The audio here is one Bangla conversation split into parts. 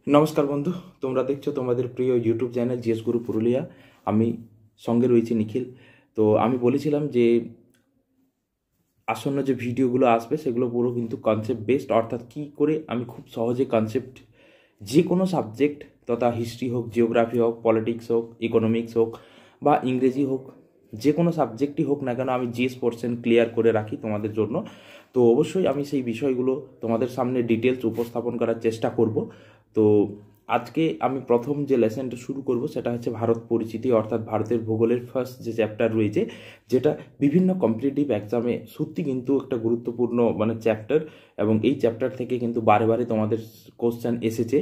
নমস্কার বন্ধু, তোমরা দেখছো তোমাদের প্রিয় ইউটিউব চ্যানেল জিএস গুরু পুরুলিয়া। আমি সঙ্গে রয়েছি নিখিল। তো আমি বলেছিলাম যে আসন্ন যে ভিডিওগুলো আসবে সেগুলো পুরো কিন্তু কনসেপ্ট বেসড, অর্থাৎ কী করে আমি খুব সহজে কনসেপ্ট যে কোনো সাবজেক্ট তথা হিস্ট্রি হোক, জিওগ্রাফি হোক, পলিটিক্স হোক, ইকোনমিক্স হোক বা ইংরেজি হোক, যে কোনো সাবজেক্টই হোক না কেন আমি জিএস পোর্শন ক্লিয়ার করে রাখি তোমাদের জন্য। তো অবশ্যই আমি সেই বিষয়গুলো তোমাদের সামনে ডিটেলস উপস্থাপন করার চেষ্টা করব। তো আজকে আমি প্রথম যে লেসনটা শুরু করব সেটা হচ্ছে ভারত পরিচিতি, অর্থাৎ ভারতের ভূগোলের ফার্স্ট যে চ্যাপ্টার রয়েছে, যেটা বিভিন্ন কম্পিটিটিভ এক্সামে সত্যি কিন্তু একটা গুরুত্বপূর্ণ চ্যাপ্টার। এবং এই চ্যাপ্টার থেকে কিন্তু বারে বারে তোমাদের কোশ্চেন এসেছে।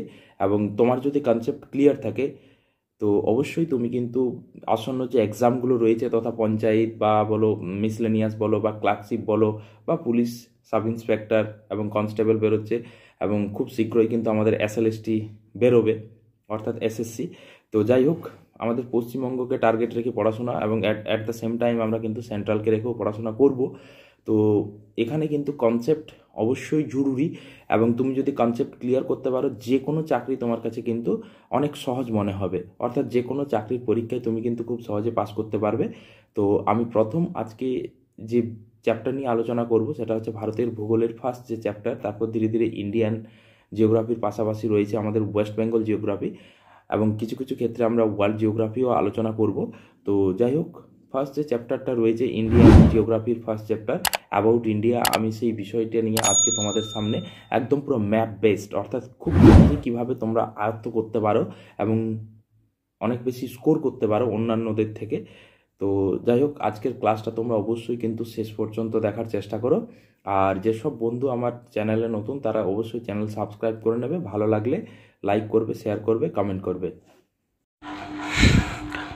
এবং তোমার যদি কনসেপ্ট ক্লিয়ার থাকে তো অবশ্যই তুমি কিন্তু আসন্ন যে এক্সামগুলো রয়েছে তথা পঞ্চায়েত বা বলো, মিসলেনিয়াস বলো বা ক্লার্কশিপ বলো বা পুলিশ সাব ইন্সপেক্টর এবং কনস্টেবল বেরোচ্ছে, এবং খুব শীঘ্রই কিন্তু আমাদের এসএলএসটি বেরোবে অর্থাৎ এসএসসি। তো যাই হোক, আমাদের পশ্চিমবঙ্গকে টার্গেট রেখে পড়াশোনা এবং অ্যাট দ্য সেম টাইম আমরা কিন্তু সেন্ট্রালকে রেখেও পড়াশোনা করব। তো এখানে কিন্তু কনসেপ্ট অবশ্যই জরুরি, এবং তুমি যদি কনসেপ্ট ক্লিয়ার করতে পারো যে কোনো চাকরি তোমার কাছে কিন্তু অনেক সহজ মনে হবে, অর্থাৎ যে কোনো চাকরির পরীক্ষায় তুমি কিন্তু খুব সহজে পাস করতে পারবে। তো আমি প্রথম আজকে যে চ্যাপ্টার নিয়ে আলোচনা করব সেটা হচ্ছে ভারতের ভূগোলের ফার্স্ট যে চ্যাপ্টার, তারপর ধীরে ধীরে ইন্ডিয়ান জিওগ্রাফির পাশাপাশি রয়েছে আমাদের ওয়েস্ট বেঙ্গল জিওগ্রাফি, এবং কিছু কিছু ক্ষেত্রে আমরা ওয়ার্ল্ড জিওগ্রাফিও আলোচনা করব। তো যাই হোক, ফার্স্ট যে চ্যাপ্টারটা রয়েছে ইন্ডিয়ান জিওগ্রাফির ফার্স্ট চ্যাপ্টার অ্যাবাউট ইন্ডিয়া, আমি সেই বিষয়টা নিয়ে আজকে তোমাদের সামনে একদম পুরো ম্যাপ বেসড, অর্থাৎ খুব সহজে কীভাবে তোমরা আয়ত্ত করতে পারো এবং অনেক বেশি স্কোর করতে পারো অন্যান্যদের থেকে। তো যাই হোক, আজকের ক্লাসটা তোমরা অবশ্যই কিন্তু শেষ পর্যন্ত দেখার চেষ্টা করো। আর যেসব বন্ধু আমার চ্যানেলে নতুন তারা অবশ্যই চ্যানেল সাবস্ক্রাইব করে নেবে, ভালো লাগলে লাইক করবে, শেয়ার করবে, কমেন্ট করবে।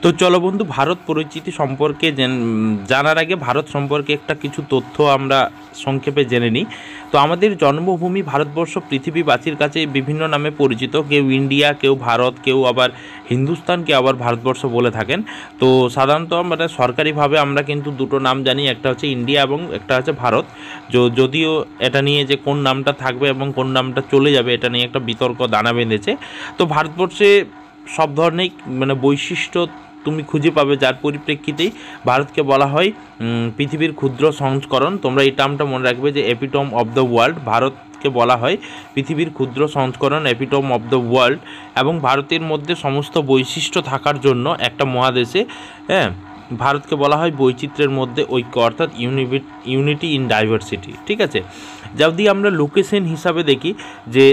তো চলো বন্ধু, ভারত পরিচিতি সম্পর্কে জানার আগে ভারত সম্পর্কে একটা কিছু তথ্য আমরা সংক্ষেপে জেনে নিই। তো আমাদের জন্মভূমি ভারতবর্ষ পৃথিবীবাসীর কাছে বিভিন্ন নামে পরিচিত, কেউ ইন্ডিয়া, কেউ ভারত, কেউ আবার হিন্দুস্তান, কেউ আবার ভারতবর্ষ বলে থাকেন। তো সাধারণত আমরা সরকারিভাবে আমরা কিন্তু দুটো নাম জানি, একটা হচ্ছে ইন্ডিয়া এবং একটা হচ্ছে ভারত। যদিও এটা নিয়ে যে কোন নামটা থাকবে এবং কোন নামটা চলে যাবে এটা নিয়ে একটা বিতর্ক দানা বেঁধেছে। তো ভারতবর্ষে সব ধরনের বৈশিষ্ট্য তুমি খুঁজে পাবে, যার পরিপ্রেক্ষিতেই ভারতকে বলা হয় পৃথিবীর ক্ষুদ্র সংস্করণ। তোমরা এই টার্মটা মনে রাখবে যে এপিটম অফ দ্য ওয়ার্ল্ড, ভারতকে বলা হয় পৃথিবীর ক্ষুদ্র সংস্করণ, এপিটম অফ দ্য ওয়ার্ল্ড। এবং ভারতের মধ্যে সমস্ত বৈশিষ্ট্য থাকার জন্য একটা মহাদেশে ভারতকে বলা হয় বৈচিত্র্যের মধ্যে ঐক্য, অর্থাৎ ইউনিটি ইন ডাইভার্সিটি। ঠিক আছে, যদি আমরা লোকেশন হিসাবে দেখি যে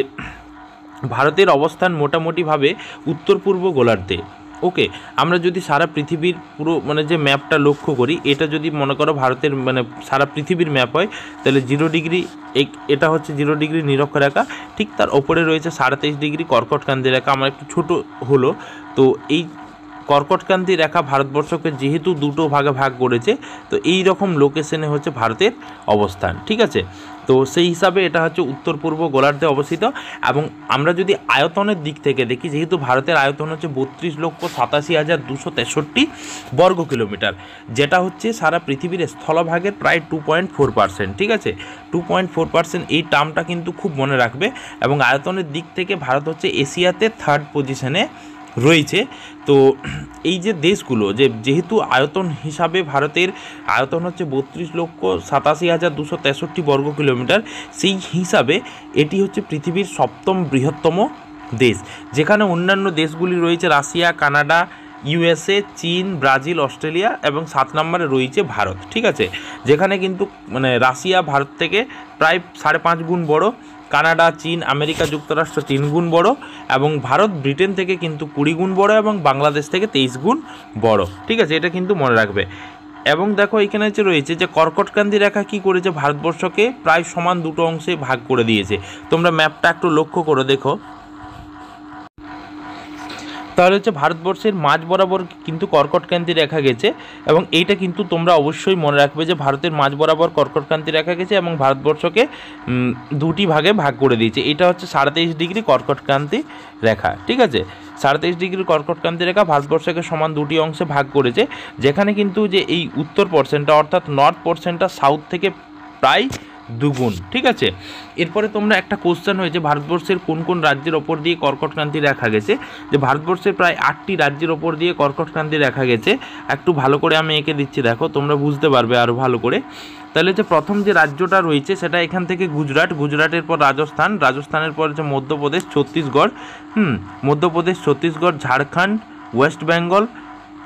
ভারতের অবস্থান মোটামুটিভাবে উত্তর পূর্ব গোলার্ধে। ওকে, আমরা যদি সারা পৃথিবীর পুরো যে ম্যাপটা লক্ষ্য করি, এটা যদি মনে করো ভারতের সারা পৃথিবীর ম্যাপ হয়, তাহলে 0 ডিগ্রি এটা হচ্ছে 0 ডিগ্রি নিরক্ষরেখা। ঠিক তার ওপরে রয়েছে 23.5 ডিগ্রি কর্কটক্রান্তি রেখা। আমার একটু ছোটো হলো, তো এই কর্কটক্রান্তি রেখা ভারতবর্ষকে যেহেতু দুটো ভাগে ভাগ করেছে, তো এই রকম লোকেশনে হচ্ছে ভারতের অবস্থান। ঠিক আছে, তো সেই হিসাবে এটা হচ্ছে উত্তর পূর্ব গোলার্ধে অবস্থিত। এবং আমরা যদি আয়তনের দিক থেকে দেখি, যেহেতু ভারতের আয়তন হচ্ছে 32,87,263 বর্গ কিলোমিটার, যেটা হচ্ছে সারা পৃথিবীর স্থলভাগের প্রায় 2.4%। ঠিক আছে, 2.4%, এই টার্মটা কিন্তু খুব মনে রাখবে। এবং আয়তনের দিক থেকে ভারত হচ্ছে এশিয়াতে 3rd পজিশনে রয়েছে। তো এই যে দেশগুলো, যেহেতু আয়তন হিসাবে ভারতের আয়তন হচ্ছে 32,87,263 বর্গ কিলোমিটার, সেই হিসাবে এটি হচ্ছে পৃথিবীর 7ম বৃহত্তম দেশ, যেখানে অন্যান্য দেশগুলি রয়েছে রাশিয়া, কানাডা, ইউএসএ, চীন, ব্রাজিল, অস্ট্রেলিয়া, এবং 7 নম্বরে রয়েছে ভারত। ঠিক আছে, যেখানে কিন্তু রাশিয়া ভারত থেকে প্রায় 5.5 গুণ বড়, কানাডা, চীন, আমেরিকা যুক্তরাষ্ট্র 3 গুণ বড়, এবং ভারত ব্রিটেন থেকে কিন্তু 20 গুণ বড়, এবং বাংলাদেশ থেকে 23 গুণ বড়। ঠিক আছে, এটা কিন্তু মনে রাখবে। এবং দেখো এখানে রয়েছে যে কর্কটক্রান্তি রেখা কী করেছে, ভারতবর্ষকে প্রায় সমান দুটো অংশে ভাগ করে দিয়েছে। তোমরা ম্যাপটা একটু লক্ষ্য করে দেখো, তাহলে হচ্ছে ভারতবর্ষের মাঝ বরাবর কিন্তু কর্কটক্রান্তি রেখা গেছে। এবং এইটা কিন্তু তোমরা অবশ্যই মনে রাখবে যে ভারতের মাঝ বরাবর কর্কটক্রান্তি রেখা গেছে এবং ভারতবর্ষকে দুটি ভাগে ভাগ করে দিয়েছে। এটা হচ্ছে 23.5 ডিগ্রি কর্কটক্রান্তি রেখা। ঠিক আছে, 23.5 ডিগ্রি কর্কটক্রান্তি রেখা ভারতবর্ষকে সমান দুটি অংশে ভাগ করেছে, যেখানে কিন্তু যে এই উত্তর পোর্শনটা অর্থাৎ নর্থ পোর্শনটা সাউথ থেকে প্রায় দ্বিগুণ। ঠিক আছে, এরপরে তোমরা একটা কোশ্চেন হয়েছে ভারতবর্ষের কোন কোন রাজ্যের ওপর দিয়ে কর্কটক্রান্তি রেখা গেছে, যে ভারতবর্ষের প্রায় 8টি রাজ্যের ওপর দিয়ে কর্কটক্রান্তি রেখা গেছে। একটু ভালো করে আমি এঁকে দিচ্ছি, দেখো তোমরা বুঝতে পারবে আরও ভালো করে। তাহলে হচ্ছে প্রথম যে রাজ্যটা রয়েছে সেটা এখান থেকে গুজরাট, গুজরাটের পর রাজস্থান, রাজস্থানের পর হচ্ছে মধ্যপ্রদেশ, ছত্তিশগড়, মধ্যপ্রদেশ, ছত্তিশগড়, ঝাড়খণ্ড, ওয়েস্ট বেঙ্গল,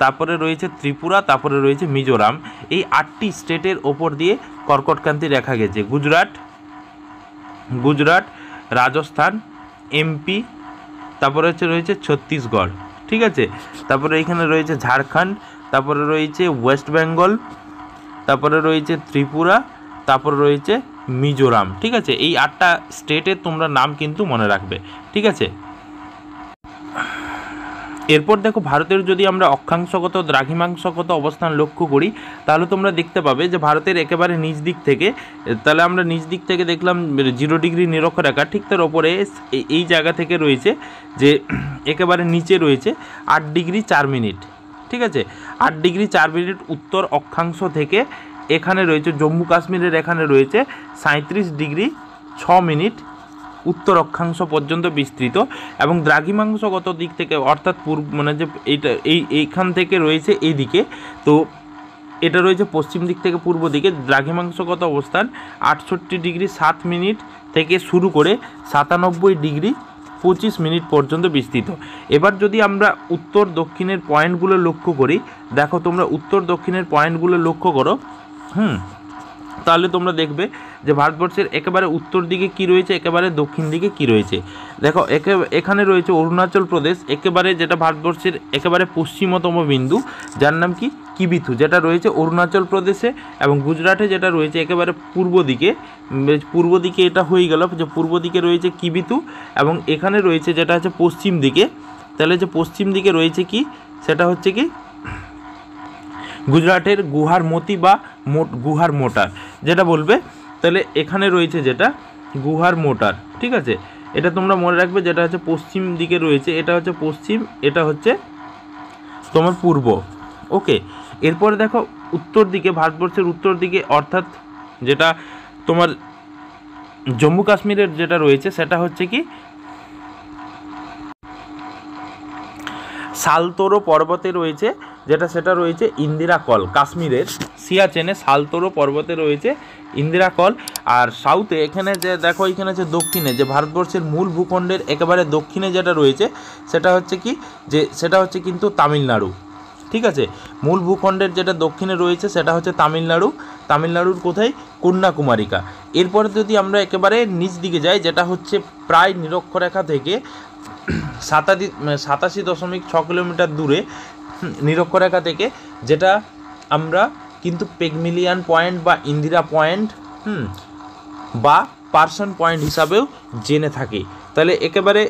তারপরে রয়েছে ত্রিপুরা, তারপরে রয়েছে মিজোরাম। এই 8টি স্টেটের ওপর দিয়ে কর্কটক্রান্তি রেখা গেছে। গুজরাট, রাজস্থান, এমপি, তারপরে রয়েছে ছত্তিশগড়। ঠিক আছে, তারপরে এখানে রয়েছে ঝাড়খণ্ড, তারপরে রয়েছে ওয়েস্ট বেঙ্গল, তারপরে রয়েছে ত্রিপুরা, তারপরে রয়েছে মিজোরাম। ঠিক আছে, এই 8টা স্টেটের তোমরা নাম কিন্তু মনে রাখবে। ঠিক আছে, এরপর দেখো ভারতের যদি আমরা অক্ষাংশগত দ্রাঘিমাংশগত অবস্থান লক্ষ্য করি তাহলে তোমরা দেখতে পাবে যে ভারতের একেবারে নিচ দিক থেকে, তাহলে আমরা নিচ দিক থেকে দেখলাম 0 ডিগ্রি নিরক্ষরেখা, ঠিক তার ওপরে এই জায়গা থেকে রয়েছে যে একেবারে নিচে রয়েছে 8 ডিগ্রি 4 মিনিট। ঠিক আছে, 8 ডিগ্রি 4 মিনিট উত্তর অক্ষাংশ থেকে এখানে রয়েছে জম্মু কাশ্মীরের, এখানে রয়েছে 37 ডিগ্রি 6 মিনিট উত্তর অক্ষাংশ পর্যন্ত বিস্তৃত। এবং দ্রাঘিমাংশগত দিক থেকে অর্থাৎ মানে যে এইখান থেকে রয়েছে এই দিকে, তো এটা রয়েছে পশ্চিম দিক থেকে পূর্ব দিকে। দ্রাঘিমাংশগত অবস্থান 68 ডিগ্রি 7 মিনিট থেকে শুরু করে 97 ডিগ্রি 25 মিনিট পর্যন্ত বিস্তৃত। এবার যদি আমরা উত্তর দক্ষিণের পয়েন্টগুলো লক্ষ্য করি, দেখো তোমরা উত্তর দক্ষিণের পয়েন্টগুলো লক্ষ্য করো, তাহলে তোমরা দেখবে যে ভারতবর্ষের একেবারে উত্তর দিকে কি রয়েছে, একেবারে দক্ষিণ দিকে কি রয়েছে। দেখো এখানে রয়েছে অরুণাচল প্রদেশ, একেবারে যেটা ভারতবর্ষের একেবারে পশ্চিমতম বিন্দু, যার নাম কি কিবিথু, যেটা রয়েছে অরুণাচল প্রদেশে। এবং গুজরাটে যেটা রয়েছে একেবারে পূর্ব দিকে এটা হয়ে গেল যে পূর্ব দিকে রয়েছে কিবিথু। এবং এখানে রয়েছে যেটা হচ্ছে পশ্চিম দিকে, তাহলে যে পশ্চিম দিকে রয়েছে কি, সেটা হচ্ছে কি গুজরাটের গুহার মতি বা গুহার মোটার যেটা বলবে। তাহলে এখানে রয়েছে যেটা গুহার মোটার। ঠিক আছে, এটা তোমরা মনে রাখবে, যেটা হচ্ছে পশ্চিম দিকে রয়েছে, এটা হচ্ছে পশ্চিম, এটা হচ্ছে তোমার পূর্ব। ওকে, এরপরে দেখো উত্তর দিকে, ভারতবর্ষের উত্তর দিকে অর্থাৎ যেটা তোমার জম্মু কাশ্মীরের যেটা রয়েছে সেটা হচ্ছে কি সালতোরো পর্বতে রয়েছে, সেটা রয়েছে ইন্দিরাকল। কাশ্মীরের সিয়াচেনে সালতোরো পর্বতে রয়েছে ইন্দিরাকল। আর সাউথে এখানে যে দেখো, এখানে যে দক্ষিণে যে ভারতবর্ষের মূল ভূখণ্ডের একেবারে দক্ষিণে যেটা রয়েছে সেটা হচ্ছে কি, যে সেটা হচ্ছে কিন্তু তামিলনাড়ু। ঠিক আছে, মূল ভূখণ্ডের যেটা দক্ষিণে রয়েছে সেটা হচ্ছে তামিলনাড়ুর কোথায়, কন্যাকুমারিকা। এরপরে যদি আমরা একেবারে নিচ দিকে যাই, যেটা হচ্ছে প্রায় নিরক্ষরেখা থেকে 87.6 কিলোমিটার দূরে নিরক্ষরেখা থেকে, যেটা আমরা কিন্তু পেগমিলিয়ান পয়েন্ট বা ইন্দিরা পয়েন্ট বা পার্সন পয়েন্ট হিসাবেও জেনে থাকি। তাহলে একেবারে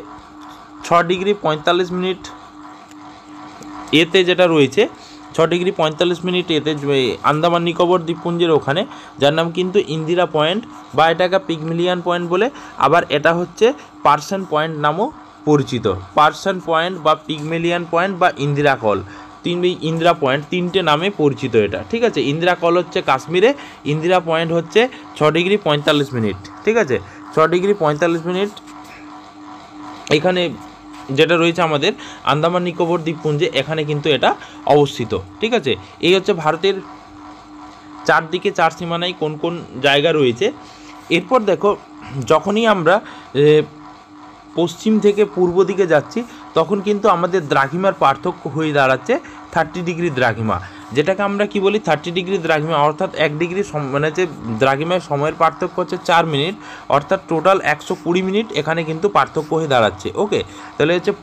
6 ডিগ্রি 45 মিনিট এতে যেটা রয়েছে, 6 ডিগ্রি 45 মিনিট এতে আন্দামান নিকোবর দ্বীপপুঞ্জের ওখানে, যার নাম কিন্তু ইন্দিরা পয়েন্ট বা এটাকে পিগমিলিয়ান পয়েন্ট বলে, আবার এটা হচ্ছে পার্সন পয়েন্ট নামও পরিচিত। পার্সন পয়েন্ট বা পিগমিলিয়ান পয়েন্ট বা ইন্দিরাকল, ইন্দিরা পয়েন্ট, 3টে নামে পরিচিত এটা। ঠিক আছে, ইন্দিরাকল হচ্ছে কাশ্মীরে, ইন্দিরা পয়েন্ট হচ্ছে 6 ডিগ্রি 45 মিনিট। ঠিক আছে, 6 ডিগ্রি 45 মিনিট এখানে যেটা রয়েছে আমাদের আন্দামান নিকোবর দ্বীপপুঞ্জে, এখানে কিন্তু এটা অবস্থিত। ঠিক আছে, এই হচ্ছে ভারতের চারদিকে 4 সীমানায় কোন কোন জায়গা রয়েছে। এরপর দেখো যখনই আমরা পশ্চিম থেকে পূর্ব দিকে যাচ্ছি তখন কিন্তু আমাদের দ্রাঘিমার পার্থক্য হয়ে দাঁড়াচ্ছে 30 ডিগ্রি দ্রাঘিমা, যেটাকে আমরা কি বলি 30 ডিগ্রি দ্রাঘিমা, অর্থাৎ 1 ডিগ্রি মানে যে দ্রাঘিমায় সময়ের পার্থক্য হচ্ছে 4 মিনিট, অর্থাৎ টোটাল 120 মিনিট এখানে কিন্তু পার্থক্য হয়ে দাঁড়াচ্ছে। ওকে, তাহলে হচ্ছে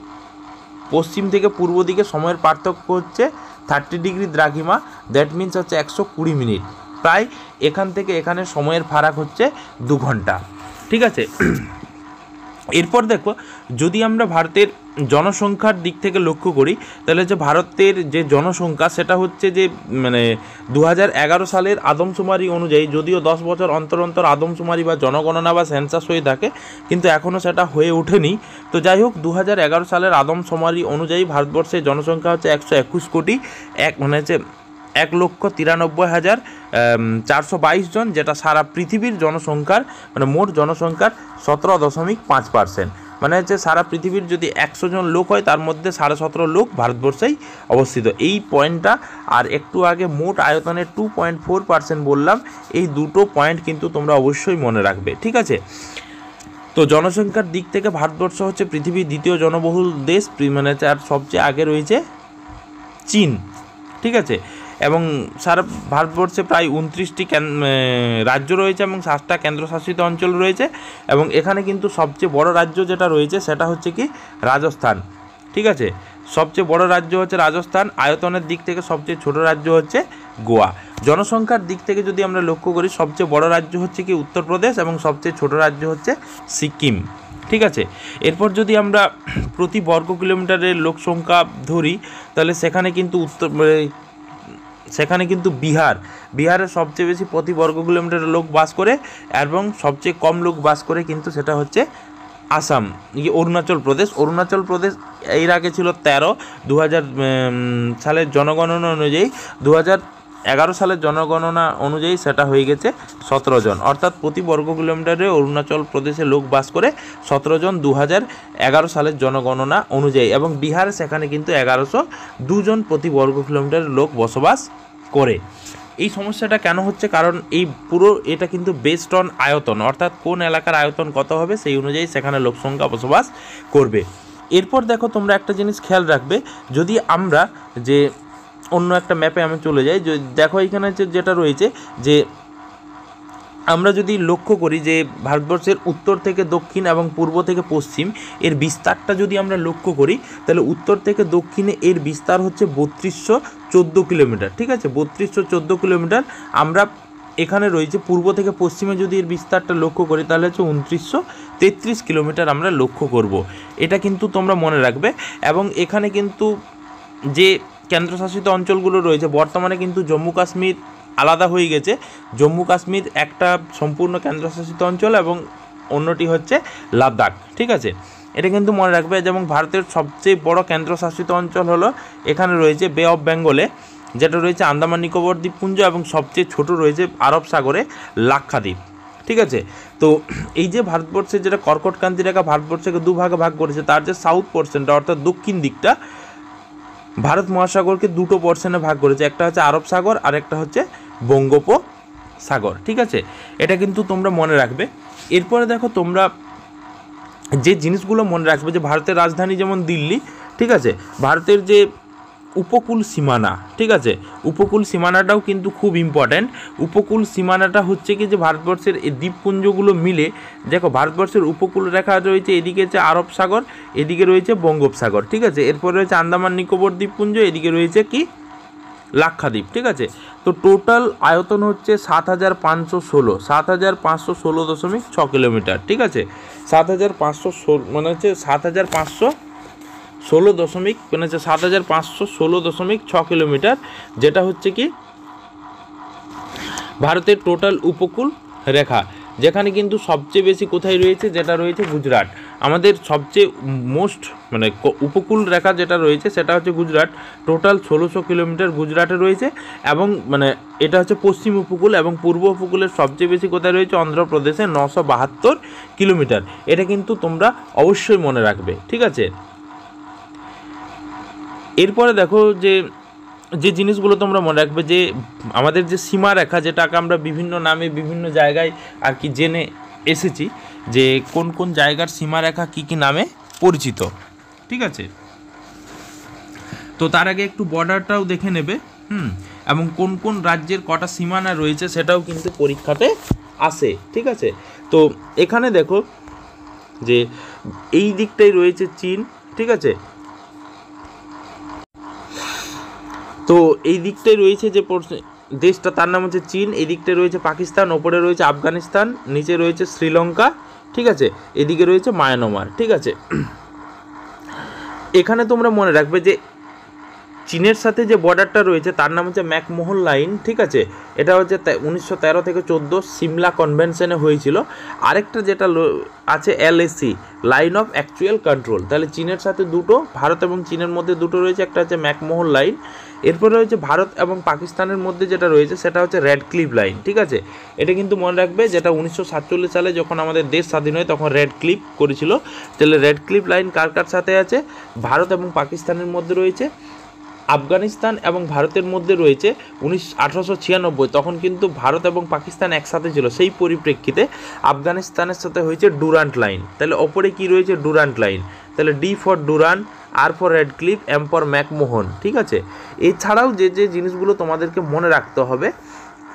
পশ্চিম থেকে পূর্ব দিকে সময়ের পার্থক্য হচ্ছে 30 ডিগ্রি দ্রাঘিমা, দ্যাট মিনস হচ্ছে 120 মিনিট, প্রায় এখান থেকে এখানে সময়ের ফারাক হচ্ছে 2 ঘন্টা। ঠিক আছে, এরপর দেখো যদি আমরা ভারতের জনসংখ্যার দিক থেকে লক্ষ্য করি তাহলে যে ভারতের যে জনসংখ্যা সেটা হচ্ছে যে মানে 2011 সালের আদমশুমারি অনুযায়ী, যদিও 10 বছর অন্তর অন্তর আদমশুমারি বা জনগণনা বা সেন্সাস হয়ে থাকে কিন্তু এখনও সেটা হয়ে ওঠেনি। তো যাই হোক 2011 সালের আদমশুমারি অনুযায়ী ভারতবর্ষের জনসংখ্যা হচ্ছে 121 কোটি, মানে হচ্ছে 1,93,422 জন, যেটা সারা পৃথিবীর জনসংখ্যার মানে মোট জনসংখ্যার 17.5%। মানে হচ্ছে সারা পৃথিবীর যদি 100 জন লোক হয় তার মধ্যে 17.5 লোক ভারতবর্ষেই অবস্থিত। এই পয়েন্টটা, আর একটু আগে মোট আয়তনের 2.4% বললাম, এই দুটো পয়েন্ট কিন্তু তোমরা অবশ্যই মনে রাখবে, ঠিক আছে। তো জনসংখ্যার দিক থেকে ভারতবর্ষ হচ্ছে পৃথিবীর দ্বিতীয় জনবহুল দেশ, মানে আর সবচেয়ে আগে রয়েছে চীন, ঠিক আছে। এবং সারা ভারতবর্ষে প্রায় 29টি রাজ্য রয়েছে এবং 7টা কেন্দ্রশাসিত অঞ্চল রয়েছে। এবং এখানে কিন্তু সবচেয়ে বড় রাজ্য যেটা রয়েছে সেটা হচ্ছে কি রাজস্থান, ঠিক আছে। সবচেয়ে বড় রাজ্য হচ্ছে রাজস্থান। আয়তনের দিক থেকে সবচেয়ে ছোট রাজ্য হচ্ছে গোয়া। জনসংখ্যার দিক থেকে যদি আমরা লক্ষ্য করি, সবচেয়ে বড় রাজ্য হচ্ছে কি উত্তরপ্রদেশ এবং সবচেয়ে ছোট রাজ্য হচ্ছে সিকিম, ঠিক আছে। এরপর যদি আমরা প্রতি বর্গ কিলোমিটারের লোক সংখ্যা ধরি, তাহলে সেখানে কিন্তু বিহারের সবচেয়ে বেশি প্রতি বর্গ কিলোমিটারের লোক বাস করে, এবং সবচেয়ে কম লোক বাস করে কিন্তু সেটা হচ্ছে আসাম, অরুণাচল প্রদেশ এর আগে ছিল 13। 2000 সালের জনগণনা অনুযায়ী 2011 সালের জনগণনা অনুযায়ী সেটা হয়ে গেছে 17 জন, অর্থাৎ প্রতি বর্গ কিলোমিটারে অরুণাচল প্রদেশে লোক বাস করে 17 জন 2011 সালের জনগণনা অনুযায়ী। এবং বিহারে সেখানে কিন্তু 1102 জন প্রতি বর্গ কিলোমিটার লোক বসবাস করে। এই সমস্যাটা কেন হচ্ছে? কারণ এই পুরো এটা কিন্তু বেসড অন আয়তন, অর্থাৎ কোন এলাকার আয়তন কত হবে সেই অনুযায়ী সেখানে লোক সংখ্যা বসবাস করবে। এরপর দেখো তোমরা একটা জিনিস খেয়াল রাখবে, যদি আমরা যে অন্য একটা ম্যাপে আমি চলে যাই, দেখো এখানে যেটা রয়েছে যে আমরা যদি লক্ষ্য করি যে ভারতবর্ষের উত্তর থেকে দক্ষিণ এবং পূর্ব থেকে পশ্চিম এর বিস্তারটা যদি আমরা লক্ষ্য করি, তাহলে উত্তর থেকে দক্ষিণে এর বিস্তার হচ্ছে 3214 কিলোমিটার, ঠিক আছে। 3214 কিলোমিটার। আমরা এখানে রয়েছে পূর্ব থেকে পশ্চিমে যদি এর বিস্তারটা লক্ষ্য করি, তাহলে হচ্ছে 2933 কিলোমিটার আমরা লক্ষ্য করব। এটা কিন্তু তোমরা মনে রাখবে। এবং এখানে কিন্তু যে কেন্দ্রশাসিত অঞ্চলগুলো রয়েছে, বর্তমানে কিন্তু জম্মু কাশ্মীর আলাদা হয়ে গেছে। জম্মু কাশ্মীর একটা সম্পূর্ণ কেন্দ্রশাসিত অঞ্চল এবং অন্যটি হচ্ছে লাদাখ, ঠিক আছে। এটা কিন্তু মনে রাখবে। যেমন ভারতের সবচেয়ে বড় কেন্দ্রশাসিত অঞ্চল হলো এখানে রয়েছে বে অফ বেঙ্গলে, যেটা রয়েছে আন্দামান নিকোবর দ্বীপপুঞ্জ, এবং সবচেয়ে ছোট রয়েছে আরব সাগরে লাক্ষাদ্বীপ, ঠিক আছে। তো এই যে ভারতবর্ষের যেটা কর্কটক্রান্তি রেখা ভারতবর্ষকে দুভাগে ভাগ করেছে, তার যে সাউথ পোর্শনটা অর্থাৎ দক্ষিণ দিকটা ভারত মহাসাগরকে দুটো পোর্শনে ভাগ করেছে, একটা হচ্ছে আরব সাগর আর একটা হচ্ছে বঙ্গোপসাগর, ঠিক আছে। এটা কিন্তু তোমরা মনে রাখবে। এরপরে দেখো তোমরা যে জিনিসগুলো মনে রাখবে, যে ভারতের রাজধানী যেমন দিল্লি, ঠিক আছে। ভারতের যে উপকূল সীমানা, ঠিক আছে, উপকূল সীমানাটাও কিন্তু খুব ইম্পর্ট্যান্ট। উপকূল সীমানাটা হচ্ছে কি যে ভারতবর্ষের এই দ্বীপপুঞ্জগুলো মিলে, দেখো ভারতবর্ষের উপকূল রেখা রয়েছে, এদিকে হচ্ছে আরব সাগর, এদিকে রয়েছে বঙ্গোপসাগর, ঠিক আছে। এরপর রয়েছে আন্দামান নিকোবর দ্বীপপুঞ্জ, এদিকে রয়েছে কি লাক্ষাদ্বীপ, ঠিক আছে। তো টোটাল আয়তন হচ্ছে 7516 কিলোমিটার, ঠিক আছে। 7516 মানে হচ্ছে 7516 কিলোমিটার, যেটা হচ্ছে কি ভারতের টোটাল উপকূল রেখা। যেখানে কিন্তু সবচেয়ে বেশি কোথায় রয়েছে, যেটা রয়েছে গুজরাট। আমাদের সবচেয়ে মোস্ট মানে উপকূল রেখা যেটা রয়েছে সেটা হচ্ছে গুজরাট। টোটাল 1600 কিলোমিটার গুজরাটে রয়েছে। এবং মানে এটা হচ্ছে পশ্চিম উপকূল, এবং পূর্ব উপকূলের সবচেয়ে বেশি কোথায় রয়েছে অন্ধ্রপ্রদেশে 972 কিলোমিটার। এটা কিন্তু তোমরা অবশ্যই মনে রাখবে, ঠিক আছে। এরপরে দেখো যে জিনিসগুলো তোমরা মনে রাখবে, যে আমাদের যে সীমারেখা, যেটাকে আমরা বিভিন্ন নামে বিভিন্ন জায়গায় আর কি জেনে এসেছি, যে কোন কোন জায়গার সীমারেখা কী কী নামে পরিচিত, ঠিক আছে। তো তার আগে একটু বর্ডারটাও দেখে নেবে, এবং কোন কোন রাজ্যের কটা সীমানা রয়েছে সেটাও কিন্তু পরীক্ষাতে আসে, ঠিক আছে। তো এখানে দেখো যে এই দিকটাই রয়েছে চীন, ঠিক আছে। তো এই দিকটায় রয়েছে যে দেশটা, তার নাম হচ্ছে চীন। এই দিকটায় রয়েছে পাকিস্তান, ওপরে রয়েছে আফগানিস্তান, নিচে রয়েছে শ্রীলঙ্কা, ঠিক আছে। এদিকে রয়েছে মায়ানমার, ঠিক আছে। এখানে তোমরা মনে রাখবে যে চীনের সাথে যে বর্ডারটা রয়েছে তার নাম হচ্ছে ম্যাকমোহন লাইন, ঠিক আছে। এটা হচ্ছে 1913 থেকে 14 সিমলা কনভেনশনে হয়েছিল। আরেকটা যেটা আছে LAC, line of actual control. তাহলে চীনের সাথে দুটো, ভারত এবং চীনের মধ্যে দুটো রয়েছে, একটা হচ্ছে ম্যাকমোহন লাইন। এরপরে রয়েছে ভারত এবং পাকিস্তানের মধ্যে যেটা রয়েছে সেটা হচ্ছে রেডক্লিফ লাইন, ঠিক আছে। এটা কিন্তু মনে রাখবে, যেটা 1947 সালে যখন আমাদের দেশ স্বাধীন হয় তখন রেডক্লিফ করেছিল। তাহলে রেডক্লিফ লাইন কার কার সাথে আছে? ভারত এবং পাকিস্তানের মধ্যে রয়েছে। আফগানিস্তান এবং ভারতের মধ্যে রয়েছে 1896, তখন কিন্তু ভারত এবং পাকিস্তান একসাথে ছিল, সেই পরিপ্রেক্ষিতে আফগানিস্তানের সাথে হয়েছে ডুরান্ট লাইন। তাহলে ওপরে কি রয়েছে? Durand line. তাহলে D for Durand, R for Radcliffe, M for McMahon, ঠিক আছে। এছাড়াও যে যে জিনিসগুলো তোমাদেরকে মনে রাখতে হবে,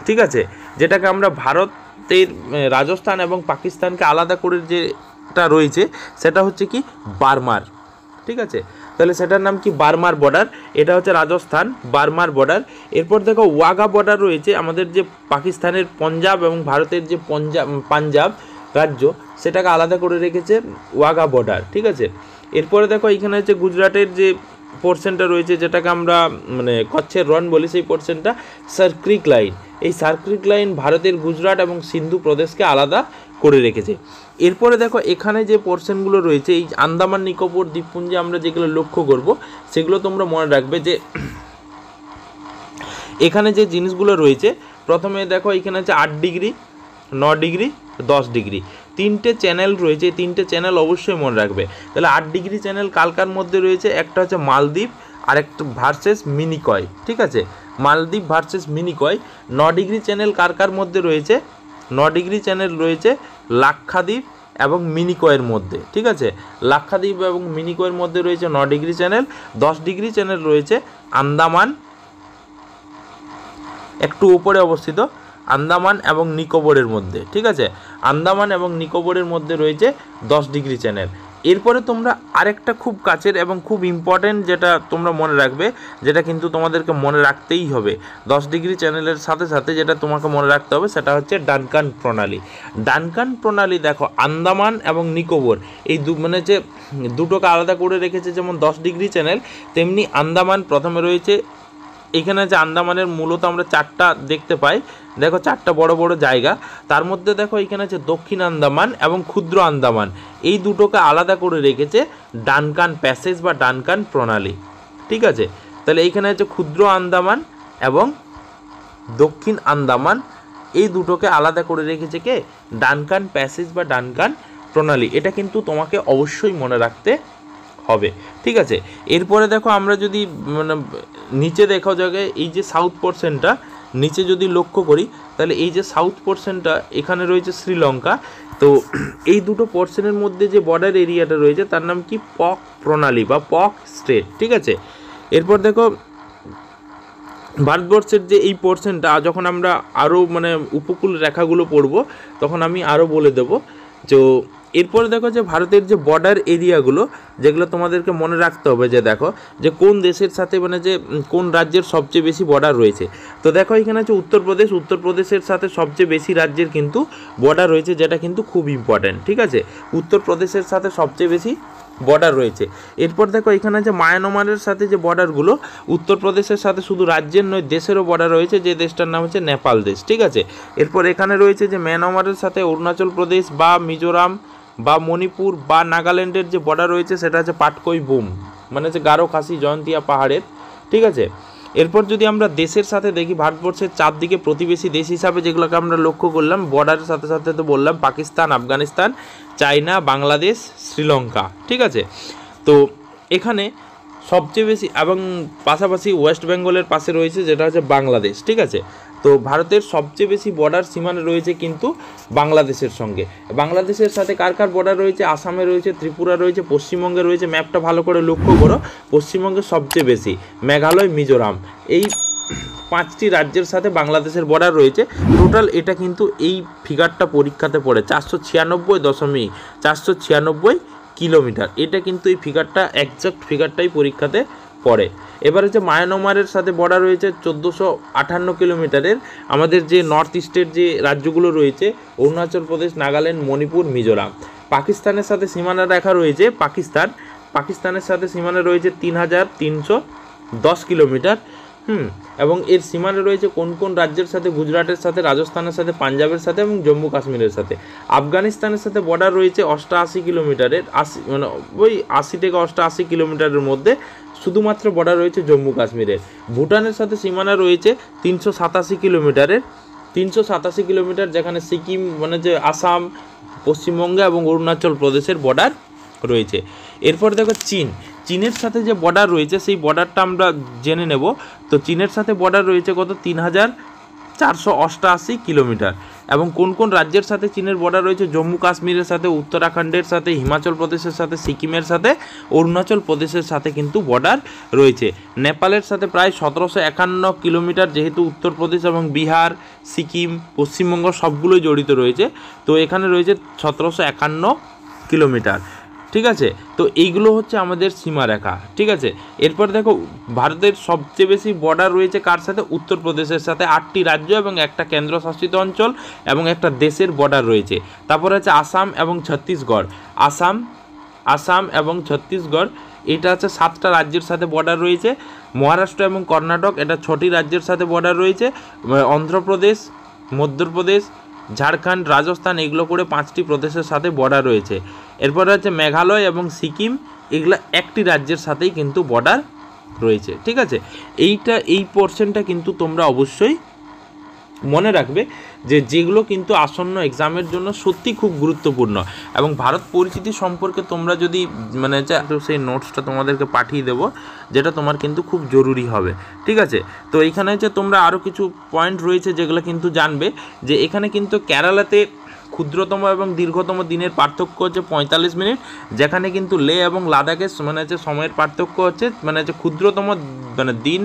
ঠিক আছে, যেটাকে আমরা ভারতের রাজস্থান এবং পাকিস্তানকে আলাদা করে যেটা রয়েছে সেটা হচ্ছে কি বার্মার, ঠিক আছে। তাহলে সেটার নাম কি? বার্মার বর্ডার। এটা হচ্ছে রাজস্থান, বার্মার বর্ডার। এরপর দেখো ওয়াঘা বর্ডার রয়েছে, আমাদের যে পাকিস্তানের পঞ্জাব এবং ভারতের যে পাঞ্জাব রাজ্য, সেটাকে আলাদা করে রেখেছে ওয়াঘা বর্ডার, ঠিক আছে। এরপরে দেখো এখানে হচ্ছে গুজরাটের যে পোর্শনটা রয়েছে, যেটাকে আমরা মানে কচ্ছের রন বলি, সেই পোর্শনটা সার্ক্রিক লাইন। এই সার্ক্রিক লাইন ভারতের গুজরাট এবং সিন্ধু প্রদেশকে আলাদা করে রেখেছে। এরপরে দেখো এখানে যে পোর্শনগুলো রয়েছে, এই আন্দামান নিকোবর দ্বীপপুঞ্জে আমরা যেগুলো লক্ষ্য করব সেগুলো তোমরা মনে রাখবে, যে এখানে যে জিনিসগুলো রয়েছে, প্রথমে দেখো এখানে হচ্ছে 8 ডিগ্রি, 9 ডিগ্রি, 10 ডিগ্রি, তিনটে চ্যানেল রয়েছে। তিনটে চ্যানেল অবশ্যই মনে রাখবে। তাহলে 8 ডিগ্রি চ্যানেল কালকার মধ্যে রয়েছে, একটা হচ্ছে মালদ্বীপ আর একটা ভার্সেস মিনিকয়, ঠিক আছে, মালদ্বীপ ভার্সেস মিনিকয়। 9 ডিগ্রি চ্যানেল কার মধ্যে রয়েছে? 9 ডিগ্রি চ্যানেল রয়েছে লাক্ষাদ্বীপ এবং মিনিকয়ের মধ্যে, ঠিক আছে। লাক্ষাদ্বীপ এবং মিনিকয়ের মধ্যে রয়েছে 9 ডিগ্রি চ্যানেল। 10 ডিগ্রি চ্যানেল রয়েছে আন্দামান, একটু উপরে অবস্থিত, আন্দামান এবং নিকোবরের মধ্যে, ঠিক আছে। আন্দামান এবং নিকোবরের মধ্যে রয়েছে 10 ডিগ্রি চ্যানেল। এরপরে তোমরা আরেকটা খুব কাছের এবং খুব ইম্পর্টেন্ট যেটা তোমরা মনে রাখবে, যেটা কিন্তু তোমাদেরকে মনে রাখতেই হবে 10 ডিগ্রি চ্যানেলের সাথে সাথে, যেটা তোমাকে মনে রাখতে হবে সেটা হচ্ছে ডানকান প্রণালী। ডানকান প্রণালী দেখো আন্দামান এবং নিকোবর এই মানে যে দুটোকে আলাদা করে রেখেছে, যেমন 10 ডিগ্রি চ্যানেল, তেমনি আন্দামান প্রথমে রয়েছে। এখানে যে আন্দামানের মূলত আমরা 4টা দেখতে পাই, দেখো 4টা বড় বড় জায়গা। তার মধ্যে দেখো এখানে আছে দক্ষিণ আন্দামান এবং ক্ষুদ্র আন্দামান, এই দুটোকে আলাদা করে রেখেছে ডানকান প্যাসেজ বা ডানকান প্রণালী, ঠিক আছে। তাহলে এইখানে আছে ক্ষুদ্র আন্দামান এবং দক্ষিণ আন্দামান, এই দুটোকে আলাদা করে রেখেছে কে? ডানকান প্যাসেজ বা ডানকান প্রণালী। এটা কিন্তু তোমাকে অবশ্যই মনে রাখতে হবে, ঠিক আছে। এরপরে দেখো আমরা যদি মানে নিচে দেখা জায়গায় এই যে সাউথ পোর্শনটা নিচে যদি লক্ষ্য করি, তাহলে এই যে সাউথ পোর্শনটা এখানে রয়েছে শ্রীলঙ্কা। তো এই দুটো পোর্শনের মধ্যে যে বর্ডার এরিয়াটা রয়েছে তার নাম কি? পক প্রণালী বা পক স্টেট, ঠিক আছে। এরপর দেখো ভারতবর্ষের যে এই পোর্শনটা, যখন আমরা আরও মানে উপকূল রেখাগুলো পড়ব তখন আমি আরও বলে দেব। তো এরপরে দেখো যে ভারতের যে বর্ডার এরিয়াগুলো, যেগুলো তোমাদেরকে মনে রাখতে হবে, যে দেখো যে কোন দেশের সাথে মানে যে কোন রাজ্যের সবচেয়ে বেশি বর্ডার রয়েছে। তো দেখো এখানে হচ্ছে উত্তরপ্রদেশ, উত্তরপ্রদেশের সাথে সবচেয়ে বেশি রাজ্যের কিন্তু বর্ডার রয়েছে, যেটা কিন্তু খুব ইম্পর্ট্যান্ট, ঠিক আছে। উত্তরপ্রদেশের সাথে সবচেয়ে বেশি বর্ডার রয়েছে। এরপর দেখো এখানে আছে মায়ানমারের সাথে যে বর্ডারগুলো, উত্তরপ্রদেশের সাথে শুধু রাজ্যের নয় দেশেরও বর্ডার রয়েছে, যে দেশটার নাম হচ্ছে নেপাল দেশ, ঠিক আছে। এরপর এখানে রয়েছে যে মায়ানমারের সাথে অরুণাচল প্রদেশ বা মিজোরাম বা মণিপুর বা নাগাল্যান্ডের যে বর্ডার রয়েছে সেটা হচ্ছে পাটকই বুম, মানে হচ্ছে গারো খাসি জয়ন্তিয়া পাহাড়ের, ঠিক আছে। এরপর যদি আমরা দেশের সাথে দেখি, ভারতবর্ষের চারদিকে প্রতিবেশী দেশ হিসাবে যেগুলোকে আমরা লক্ষ্য করলাম, বর্ডারের সাথে সাথে তো বললাম পাকিস্তান, আফগানিস্তান, চায়না, বাংলাদেশ, শ্রীলঙ্কা, ঠিক আছে। তো এখানে সবচেয়ে বেশি এবং পাশাপাশি ওয়েস্ট বেঙ্গলের পাশে রয়েছে যেটা হচ্ছে বাংলাদেশ, ঠিক আছে। তো ভারতের সবচেয়ে বেশি বর্ডার সীমানা রয়েছে কিন্তু বাংলাদেশের সঙ্গে। বাংলাদেশের সাথে কার কার বর্ডার রয়েছে? আসামে রয়েছে, ত্রিপুরা রয়েছে, পশ্চিমবঙ্গে রয়েছে। ম্যাপটা ভালো করে লক্ষ্য করো, পশ্চিমবঙ্গে সবচেয়ে বেশি, মেঘালয়, মিজোরাম, এই 5টি রাজ্যের সাথে বাংলাদেশের বর্ডার রয়েছে। টোটাল এটা কিন্তু এই ফিগারটা পরীক্ষাতে পড়ে 496 কিলোমিটার। এটা কিন্তু এই ফিগারটা একজ্যাক্ট ফিগারটাই পরীক্ষাতে পড়ে। এবার হচ্ছে মায়ানমারের সাথে বর্ডার রয়েছে 1458 কিলোমিটারের। আমাদের যে নর্থ ইস্টের যে রাজ্যগুলো রয়েছে, অরুণাচল প্রদেশ, নাগাল্যান্ড, মণিপুর, মিজোরাম। পাকিস্তানের সাথে সীমানা রেখা রয়েছে, পাকিস্তানের সাথে সীমানা রয়েছে 3300 10 কিলোমিটার। এবং এর সীমানা রয়েছে কোন কোন রাজ্যের সাথে? গুজরাটের সাথে, রাজস্থানের সাথে, পাঞ্জাবের সাথে এবং জম্মু কাশ্মীরের সাথে। আফগানিস্তানের সাথে বর্ডার রয়েছে 88 কিলোমিটারের, 80 মানে ওই 80 থেকে 88 কিলোমিটারের মধ্যে শুধুমাত্র বর্ডার রয়েছে জম্মু কাশ্মীরের। ভুটানের সাথে সীমানা রয়েছে 387 কিলোমিটারের, 387 কিলোমিটার, যেখানে সিকিম মানে যে আসাম, পশ্চিমবঙ্গ এবং অরুণাচল প্রদেশের বর্ডার রয়েছে। এরপর দেখো চীনের সাথে যে বর্ডার রয়েছে সেই বর্ডারটা আমরা জেনে নেব। তো চীনের সাথে বর্ডার রয়েছে কত? 3488 কিলোমিটার। এবং কোন কোন রাজ্যের সাথে চীনের বর্ডার রয়েছে? জম্মু কাশ্মীরের সাথে, উত্তরাখণ্ডের সাথে, হিমাচল প্রদেশের সাথে, সিকিমের সাথে, অরুণাচল প্রদেশের সাথে কিন্তু বর্ডার রয়েছে। নেপালের সাথে প্রায় 1751 কিলোমিটার, যেহেতু উত্তরপ্রদেশ এবং বিহার, সিকিম, পশ্চিমবঙ্গ সবগুলোই জড়িত রয়েছে, তো এখানে রয়েছে 1751 কিলোমিটার। ঠিক আছে, তো এইগুলো হচ্ছে আমাদের সীমারেখা। ঠিক আছে, এরপর দেখো ভারতের সবচেয়ে বেশি বর্ডার রয়েছে কার সাথে? উত্তরপ্রদেশের সাথে। 8টি রাজ্য এবং একটা কেন্দ্রশাসিত অঞ্চল এবং একটা দেশের বর্ডার রয়েছে। তারপরে আছে আসাম এবং ছত্তিশগড়। আসাম এবং ছত্তিশগড় এটা হচ্ছে 7টা রাজ্যের সাথে বর্ডার রয়েছে। মহারাষ্ট্র এবং কর্ণাটক এটা 6টি রাজ্যের সাথে বর্ডার রয়েছে। অন্ধ্রপ্রদেশ, মধ্যপ্রদেশ, ঝাড়খণ্ড, রাজস্থান এগুলো করে 5টি প্রদেশের সাথে বর্ডার রয়েছে। এরপরে হচ্ছে মেঘালয় এবং সিকিম, এগুলো একটি রাজ্যের সাথেই কিন্তু বর্ডার রয়েছে। ঠিক আছে, এই পোর্শনটা কিন্তু তোমরা অবশ্যই মনে রাখবে যেগুলো কিন্তু আসন্ন এক্সামের জন্য সত্যি খুব গুরুত্বপূর্ণ। এবং ভারত পরিচিতি সম্পর্কে তোমরা যদি মানে সেই নোটসটা তোমাদেরকে পাঠিয়ে দেবো, যেটা তোমার কিন্তু খুব জরুরি হবে। ঠিক আছে, তো এইখানে যে তোমরা আরও কিছু পয়েন্ট রয়েছে যেগুলো কিন্তু জানবে, যে এখানে কিন্তু কেরালাতে ক্ষুদ্রতম এবং দীর্ঘতম দিনের পার্থক্য হচ্ছে 45 মিনিট, যেখানে কিন্তু লে এবং লাদাখের মানে হচ্ছে সময়ের পার্থক্য হচ্ছে মানে হচ্ছে ক্ষুদ্রতম মানে দিন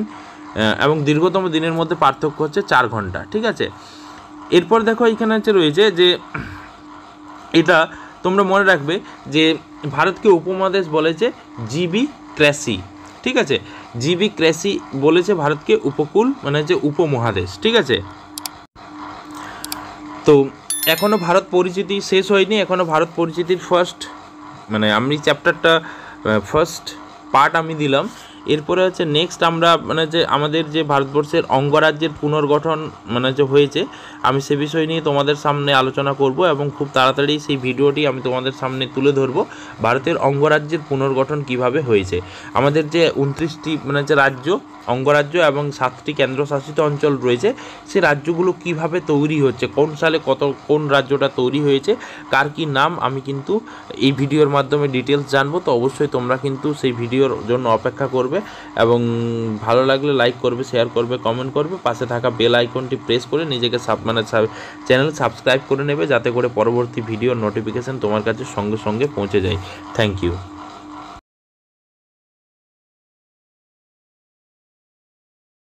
এবং দীর্ঘতম দিনের মধ্যে পার্থক্য হচ্ছে 4 ঘন্টা। ঠিক আছে, এরপর দেখো এখানে হচ্ছে রয়েছে যে এটা তোমরা মনে রাখবে যে ভারতকে উপমহাদেশ বলেছে জিবি ক্র্যাসি। ঠিক আছে, জিবি ক্র্যাসি বলেছে ভারতকে উপকূল মানে হচ্ছে উপমহাদেশ। ঠিক আছে, তো এখনও ভারত পরিচিতি শেষ হয়নি, এখনও ভারত পরিচিতির মানে আমি চ্যাপ্টারটা ফার্স্ট পার্ট আমি দিলাম। এরপরে হচ্ছে নেক্সট আমরা মানে যে আমাদের যে ভারতবর্ষের অঙ্গরাজ্যের পুনর্গঠন মানে যে হয়েছে, আমি সে বিষয় নিয়ে তোমাদের সামনে আলোচনা করব এবং খুব তাড়াতাড়ি সেই ভিডিওটি আমি তোমাদের সামনে তুলে ধরব। ভারতের অঙ্গরাজ্যের পুনর্গঠন কিভাবে হয়েছে, আমাদের যে 29টি মানে যে রাজ্য অঙ্গরাজ্য এবং 7টি কেন্দ্রশাসিত অঞ্চল রয়েছে, সেই রাজ্যগুলো কিভাবে তৈরি হচ্ছে, কোন সালে কোন রাজ্যটা তৈরি হয়েছে, কার কি নাম, আমি কিন্তু এই ভিডিওর মাধ্যমে ডিটেলস জানবো। তো অবশ্যই তোমরা কিন্তু সেই ভিডিওর জন্য অপেক্ষা করবে এবং ভালো লাগলে লাইক করবে, শেয়ার করবে, কমেন্ট করবে, পাশে থাকা বেল আইকনটি প্রেস করে নিজেকে চ্যানেল সাবস্ক্রাইব করে নেবে, যাতে করে পরবর্তী ভিডিওর নোটিফিকেশান তোমার কাছে সঙ্গে সঙ্গে পৌঁছে যায়। Thank you.